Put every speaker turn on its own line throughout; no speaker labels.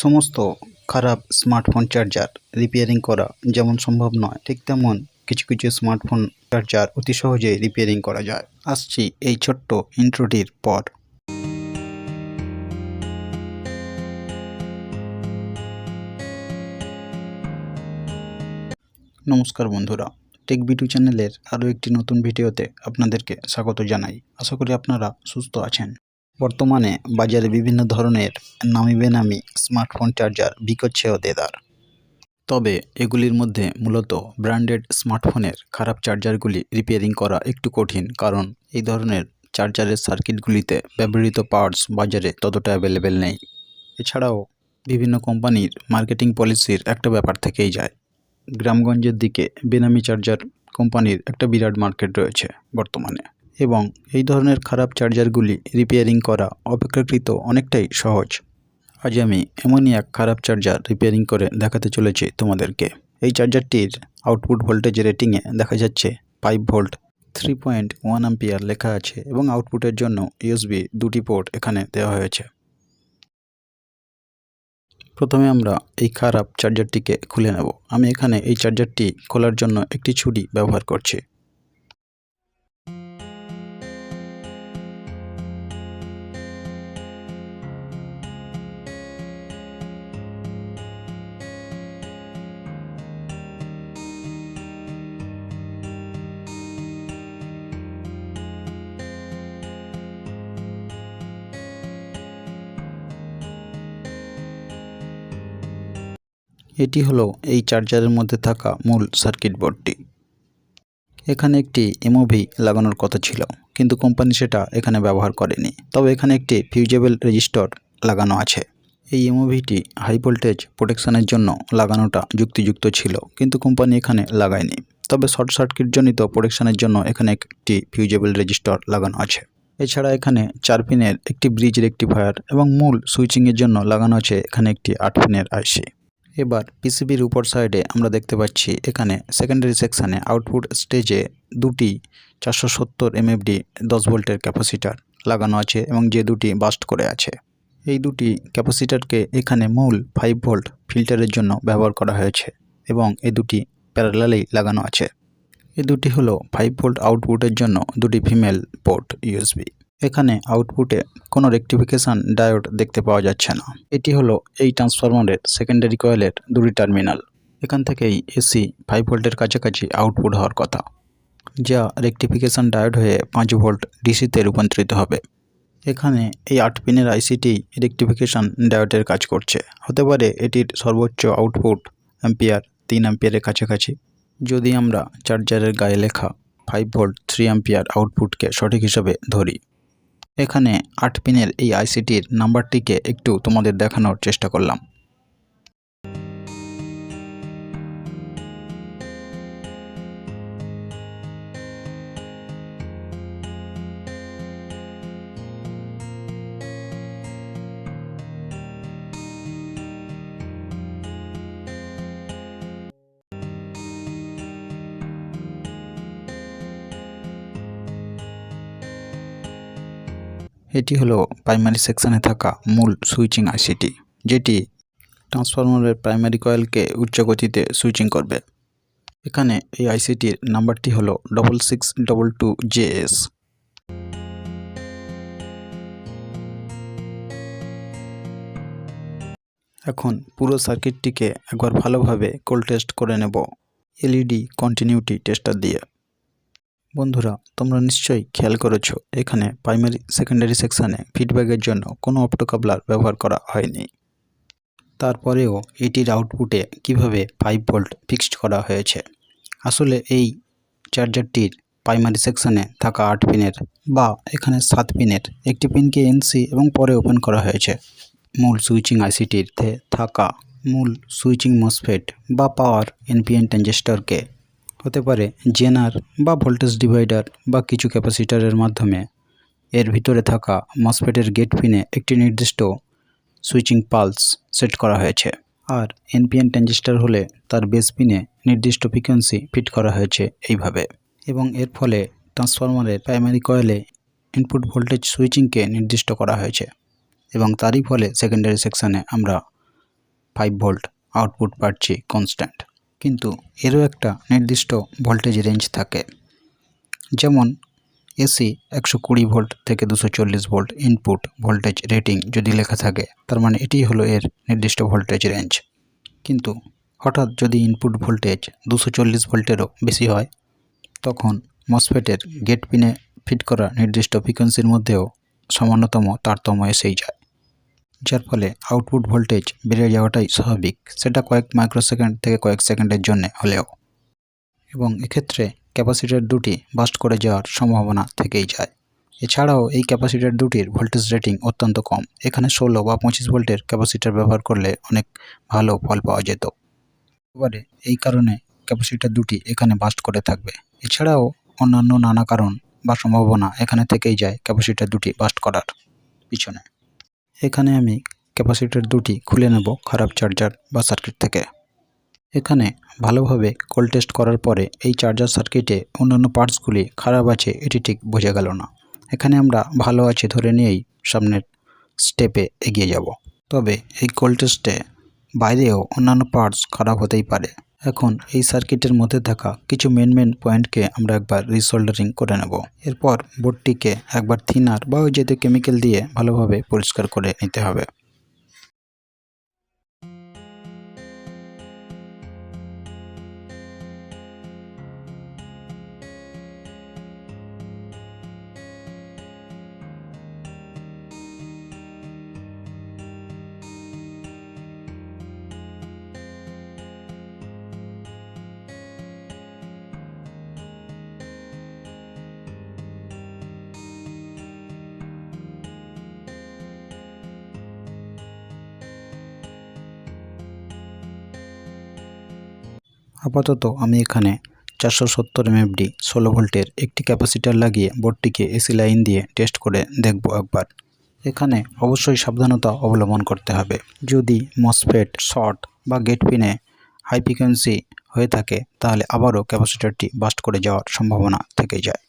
সমস্ত খারাপ smartphone charger repairing করা যেমন সম্ভব নয়, ঠিক তেমন কিছু কিছু স্মার্টফোন চার্জার অতি সহজেই রিপেয়ারিং করা যায়। আসছি এই ছোট্ট ইন্ট্রোটির পর। নমস্কার বন্ধুরা, টেক ভিডিও চ্যানেলের আরও একটি নতুন ভিডিওতে আপনাদেরকে স্বাগত জানাই। আশা করি আপনারা সুস্থ আছেন। বর্তমানে বাজারে বিভিন্ন ধরনের নামি বেনামি স্মার্টফোন চার্জার বিক্রি করছে দেদার। তবে এগুলির মধ্যে মূলত ব্র্যান্ডেড স্মার্টফোনের খারাপ চার্জারগুলি রিপেয়ারিং করা একটু কঠিন, কারণ এই ধরনের চার্জারের সার্কিটগুলিতে ব্যবহৃত পার্টস বাজারে ততটা অ্যাভেলেবেল নেই। এছাড়াও বিভিন্ন কোম্পানির মার্কেটিং পলিসির একটা ব্যাপার থেকেই যায়। গ্রামগঞ্জের দিকে বেনামি চার্জার কোম্পানির একটা বিরাট মার্কেট রয়েছে বর্তমানে, এবং এই ধরনের খারাপ চার্জারগুলি রিপেয়ারিং করা অপেক্ষাকৃত অনেকটাই সহজ। আজ আমি এমনই এক খারাপ চার্জার রিপেয়ারিং করে দেখাতে চলেছি তোমাদেরকে। এই চার্জারটির আউটপুট ভোল্টেজ রেটিংয়ে দেখা যাচ্ছে 5 ভোল্ট 3.1 অ্যাম্পিয়ার লেখা আছে, এবং আউটপুটের জন্য ইউএসবি 2টি পোর্ট এখানে দেওয়া হয়েছে। প্রথমে আমরা এই খারাপ চার্জারটিকে খুলে নেব। আমি এখানে এই চার্জারটি খোলার জন্য একটি ছুরি ব্যবহার করছি। এটি হলো এই চার্জারের মধ্যে থাকা মূল সার্কিট বোর্ডটি। এখানে একটি এমওভি লাগানোর কথা ছিল, কিন্তু কোম্পানি সেটা এখানে ব্যবহার করেনি। তবে এখানে একটি ফিউজেবল রেজিস্টর লাগানো আছে। এই এমওভিটি হাই ভোল্টেজ প্রোটেকশনের জন্য লাগানোটা যুক্তিযুক্ত ছিল, কিন্তু কোম্পানি এখানে লাগায়নি। তবে শর্ট সার্কিটজনিত প্রোটেকশনের জন্য এখানে একটি ফিউজেবল রেজিস্টর লাগানো আছে। এছাড়া এখানে 4 পিনের একটি ব্রিজ রেকটিফায়ার এবং মূল সুইচিংয়ের জন্য লাগানো আছে এখানে একটি 8 পিনের আইসি। এবার পিসিবির উপর সাইডে আমরা দেখতে পাচ্ছি এখানে সেকেন্ডারি সেকশানে আউটপুট স্টেজে দুটি 470 এমএফডি 10 ভোল্টের ক্যাপাসিটার লাগানো আছে, এবং যে দুটি বাস্ট করে আছে। এই দুটি ক্যাপাসিটারকে এখানে মূল 5 ভোল্ট ফিল্টারের জন্য ব্যবহার করা হয়েছে, এবং এই দুটি প্যারালালেই লাগানো আছে। এই দুটি হলো 5 ভোল্ট আউটপুটের জন্য দুটি ফিমেল পোর্ট ইউএসবি। এখানে আউটপুটে কোনো রেকটিফিকেশান ডায়োড দেখতে পাওয়া যাচ্ছে না। এটি হলো এই ট্রান্সফরমারের সেকেন্ডারি কয়েলের দুটি টার্মিনাল। এখান থেকেই এসি 5 ভোল্টের কাছাকাছি আউটপুট হওয়ার কথা, যা রেকটিফিকেশান ডায়োড হয়ে 5 ভোল্ট ডিসিতে রূপান্তরিত হবে। এখানে এই 8 পিনের আইসিটি রেকটিফিকেশান ডায়োডের কাজ করছে। হতে পারে এটির সর্বোচ্চ আউটপুট অ্যাম্পিয়ার 3 অ্যাম্পিয়ারের কাছাকাছি, যদি আমরা চার্জারের গায়ে লেখা 5 ভোল্ট 3 অ্যাম্পিয়ার আউটপুটকে সঠিক হিসাবে ধরি। এখানে 8 পিনের এই আইসিটির নাম্বারটিকে একটু তোমাদের দেখানোর চেষ্টা করলাম। এটি হলো প্রাইমারি সেকশানে থাকা মূল সুইচিং আইসিটি, যেটি ট্রান্সফরমারের প্রাইমারি কয়েলকে উচ্চ গতিতে সুইচিং করবে। এখানে এই আইসিটির নাম্বারটি হলো 6622JS। এখন পুরো সার্কিটটিকে একবার ভালোভাবে কোল্ড টেস্ট করে নেব এলইডি কন্টিনিউটি টেস্টার দিয়ে। বন্ধুরা, তোমরা নিশ্চয়ই খেয়াল করেছো এখানে প্রাইমারি সেকেন্ডারি সেকশানে ফিডব্যাকের জন্য কোনো অপ্টোকাপলার ব্যবহার করা হয়নি। তারপরেও এটির আউটপুটে কিভাবে 5 ভোল্ট ফিক্সড করা হয়েছে। আসলে এই চার্জারটির প্রাইমারি সেকশানে থাকা 8 পিনের বা এখানে 7 পিনের একটি পিনকে এনসি এবং পরে ওপেন করা হয়েছে। মূল সুইচিং আইসিটিতে থাকা মূল সুইচিং মসফেট বা পাওয়ার এনপিএন ট্রানজিস্টরকে হতে পারে জেনার বা ভোল্টেজ ডিভাইডার বা কিছু ক্যাপাসিটারের মাধ্যমে এর ভিতরে থাকা মসফেটের গেট পিনে একটি নির্দিষ্ট সুইচিং পালস সেট করা হয়েছে। আর এনপিএন ট্রানজিস্টর হলে তার বেস পিনে নির্দিষ্ট ফ্রিকোয়েন্সি ফিট করা হয়েছে এইভাবে, এবং এর ফলে ট্রান্সফরমারের প্রাইমারি কয়েলে ইনপুট ভোল্টেজ সুইচিংকে নির্দিষ্ট করা হয়েছে, এবং তারই ফলে সেকেন্ডারি সেকশানে আমরা 5 ভোল্ট আউটপুট পাচ্ছি কনস্ট্যান্ট, কিন্তু এরও একটা নির্দিষ্ট ভোল্টেজ রেঞ্জ থাকে। যেমন এসি 120 ভোল্ট থেকে 240 ভোল্ট ইনপুট ভোল্টেজ রেটিং যদি লেখা থাকে, তার মানে এটি হলো এর নির্দিষ্ট ভোল্টেজ রেঞ্জ। কিন্তু হঠাৎ যদি ইনপুট ভোল্টেজ 240 ভোল্টেরও বেশি হয়, তখন মসফেটের গেট পিনে ফিট করা নির্দিষ্ট ফ্রিকোয়েন্সির মধ্যেও সামান্যতম তারতম্য এসেই যায়, যার ফলে আউটপুট ভোল্টেজ বেড়ে যাওয়াটাই স্বাভাবিক, সেটা কয়েক মাইক্রোসেকেন্ড থেকে কয়েক সেকেন্ডের জন্য হলেও। এবং এক্ষেত্রে ক্যাপাসিটর দুটি বাস্ট করে যাওয়ার সম্ভাবনা থেকেই যায়। এছাড়াও এই ক্যাপাসিটর দুটির ভোল্টেজ রেটিং অত্যন্ত কম। এখানে 16 বা 25 ভোল্টের ক্যাপাসিটর ব্যবহার করলে অনেক ভালো ফল পাওয়া যেত। এবারে এই কারণে ক্যাপাসিটর দুটি এখানে বাস্ট করে থাকবে। এছাড়াও অন্যান্য নানা কারণ বা সম্ভাবনা এখানে থেকেই যায় ক্যাপাসিটর দুটি বাস্ট করার পিছনে। এখানে আমি ক্যাপাসিটর দুটি খুলে নেব খারাপ চার্জার বা সার্কিট থেকে। এখানে ভালোভাবে কোল্ড টেস্ট করার পরে এই চার্জার সার্কিটে অন্যান্য পার্টসগুলি খারাপ আছে এটি ঠিক বোঝা গেল না। এখানে আমরা ভালো আছে ধরে নিয়েই সামনের স্টেপে এগিয়ে যাব। তবে এই কোল্ড টেস্টে বাইরেও অন্যান্য পার্টস খারাপ হতেই পারে। এখন এই সার্কিটের মধ্যে থাকা কিছু মেন পয়েন্টকে আমরা একবার রিসোল্ডারিং করে নেব। এরপর বোর্ডটিকে একবার থিনার বা ওই জাতীয় কেমিক্যাল দিয়ে ভালোভাবে পরিষ্কার করে নিতে হবে। আপাতত আমি এখানে 470 mFD 16 ভোল্টের একটি ক্যাপাসিটার লাগিয়ে বোর্ডটিকে এসি লাইন দিয়ে টেস্ট করে দেখব একবার। এখানে অবশ্যই সাবধানতা অবলম্বন করতে হবে। যদি মসফেট শর্ট বা গেট পিনে হাই ফ্রিকোয়েন্সি হয়ে থাকে, তাহলে আবারও ক্যাপাসিটারটি বাস্ট করে যাওয়ার সম্ভাবনা থেকে যায়।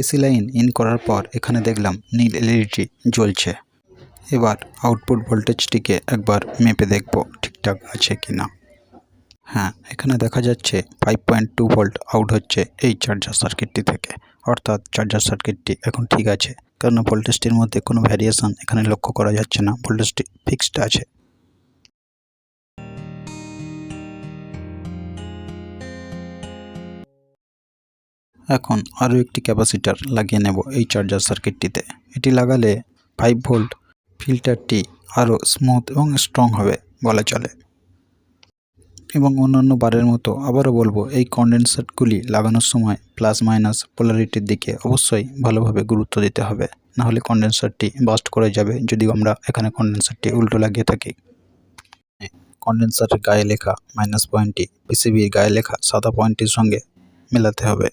এসি লাইন ইন করার পর এখানে দেখলাম নীল এলইডিটি জ্বলছে। এবার আউটপুট ভোল্টেজটিকে একবার মেপে দেখব ঠিকঠাক আছে কিনা। হ্যাঁ, এখানে দেখা যাচ্ছে 5.2 ভোল্ট আউট হচ্ছে এই চার্জার সার্কিটটি থেকে, অর্থাৎ চার্জার সার্কিটটি এখন ঠিক আছে, কারণ ভোল্টেজটির মধ্যে কোনো ভ্যারিয়েশন এখানে লক্ষ্য করা যাচ্ছে না, ভোল্টেজটি ফিক্সড আছে। এখন আরও একটি ক্যাপাসিটার লাগিয়ে নেব এই চার্জার সার্কিটটিতে। এটি লাগালে 5 ভোল্ট ফিল্টারটি আরও স্মুথ এবং স্ট্রং হবে বলা চলে। এবং অন্যান্য বারের মতো আবারও বলবো, এই কন্ডেন্সারগুলি লাগানোর সময় প্লাস মাইনাস পোলারিটির দিকে অবশ্যই ভালোভাবে গুরুত্ব দিতে হবে, নাহলে কন্ডেন্সারটি বাস্ট করে যাবে যদি আমরা এখানে কন্ডেন্সারটি উল্টো লাগিয়ে থাকি। কন্ডেন্সারের গায়ে লেখা মাইনাস পয়েন্টটি পিসিবির গায়ে লেখা সাদা পয়েন্টটির সঙ্গে মেলাতে হবে।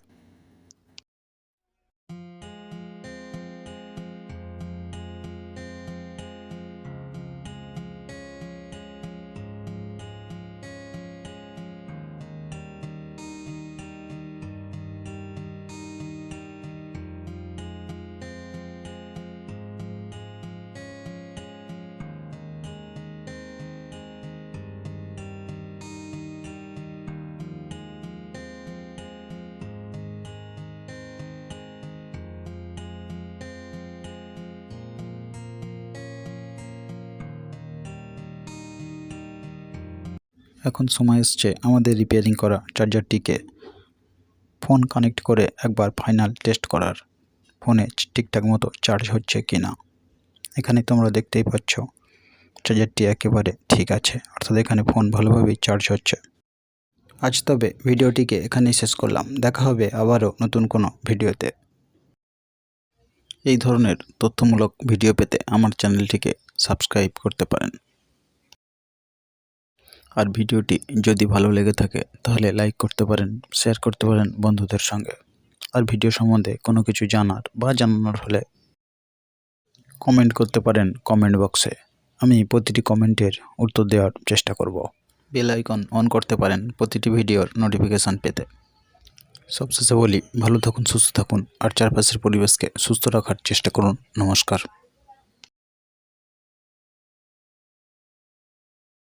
এখন সময় এসছে আমাদের রিপেয়ারিং করা চার্জারটিকে ফোন কানেক্ট করে একবার ফাইনাল টেস্ট করার, ফোনে ঠিকঠাক মতো চার্জ হচ্ছে কিনা। এখানে তোমরা দেখতেই পাচ্ছ চার্জারটি একেবারে ঠিক আছে, অর্থাৎ এখানে ফোন ভালোভাবেই চার্জ হচ্ছে। আজ তবে ভিডিওটিকে এখানেই শেষ করলাম। দেখা হবে আবারও নতুন কোনো ভিডিওতে। এই ধরনের তথ্যমূলক ভিডিও পেতে আমার চ্যানেলটিকে সাবস্ক্রাইব করতে পারেন। আর ভিডিওটি যদি ভালো লেগে থাকে তাহলে লাইক করতে পারেন, শেয়ার করতে পারেন বন্ধুদের সঙ্গে। আর ভিডিও সম্বন্ধে কোনো কিছু জানার বা জানানোর হলে কমেন্ট করতে পারেন কমেন্ট বক্সে। আমি প্রতিটি কমেন্টের উত্তর দেওয়ার চেষ্টা করব। বেল আইকন অন করতে পারেন প্রতিটি ভিডিওর নোটিফিকেশান পেতে। সবশেষে বলি, ভালো থাকুন, সুস্থ থাকুন আর চারপাশের পরিবেশকে সুস্থ রাখার চেষ্টা করুন। নমস্কার।